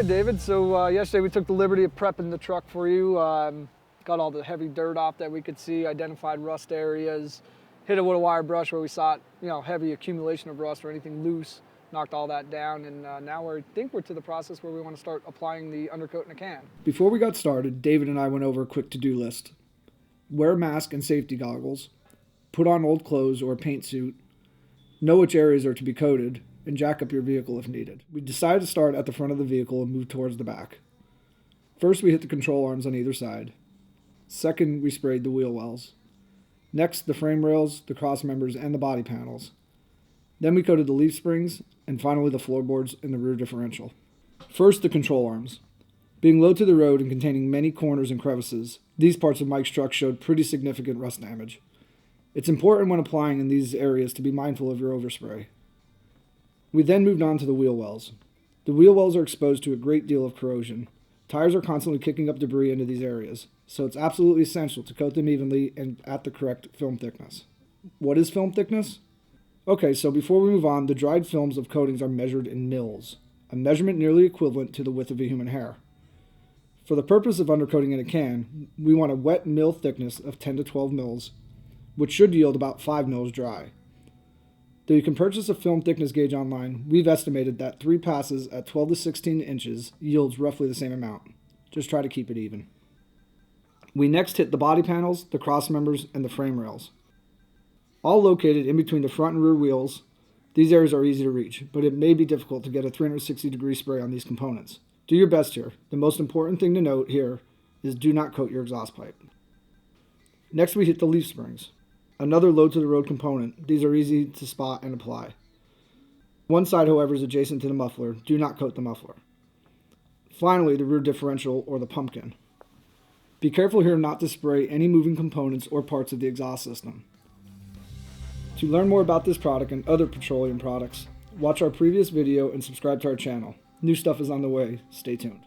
right, David, so yesterday we took the liberty of prepping the truck for you. Got all the heavy dirt off that we could see, identified rust areas, hit it with a wire brush where we saw, heavy accumulation of rust or anything loose, knocked all that down, and now I think we're to the process where we want to start applying the undercoat in a can. Before we got started, David and I went over a quick to-do list. Wear a mask and safety goggles, put on old clothes or a paint suit, know which areas are to be coated, and jack up your vehicle if needed. We decided to start at the front of the vehicle and move towards the back. First, we hit the control arms on either side. Second, we sprayed the wheel wells. Next, the frame rails, the cross members, and the body panels. Then we coated the leaf springs, and finally the floorboards and the rear differential. First, the control arms. Being low to the road and containing many corners and crevices, these parts of Mike's truck showed pretty significant rust damage. It's important when applying in these areas to be mindful of your overspray. We then moved on to the wheel wells. The wheel wells are exposed to a great deal of corrosion. Tires are constantly kicking up debris into these areas, so it's absolutely essential to coat them evenly and at the correct film thickness. What is film thickness? Okay, so before we move on, the dried films of coatings are measured in mils, a measurement nearly equivalent to the width of a human hair. For the purpose of undercoating in a can, we want a wet mil thickness of 10 to 12 mils, which should yield about 5 mils dry. Though you can purchase a film thickness gauge online, we've estimated that 3 passes at 12 to 16 inches yields roughly the same amount. Just try to keep it even. We next hit the body panels, the cross members, and the frame rails. All located in between the front and rear wheels, these areas are easy to reach, but it may be difficult to get a 360-degree spray on these components. Do your best here. The most important thing to note here is do not coat your exhaust pipe. Next, we hit the leaf springs. Another low-to-the-road component. These are easy to spot and apply. One side, however, is adjacent to the muffler. Do not coat the muffler. Finally, the rear differential or the pumpkin. Be careful here not to spray any moving components or parts of the exhaust system. To learn more about this product and other petroleum products, watch our previous video and subscribe to our channel. New stuff is on the way. Stay tuned.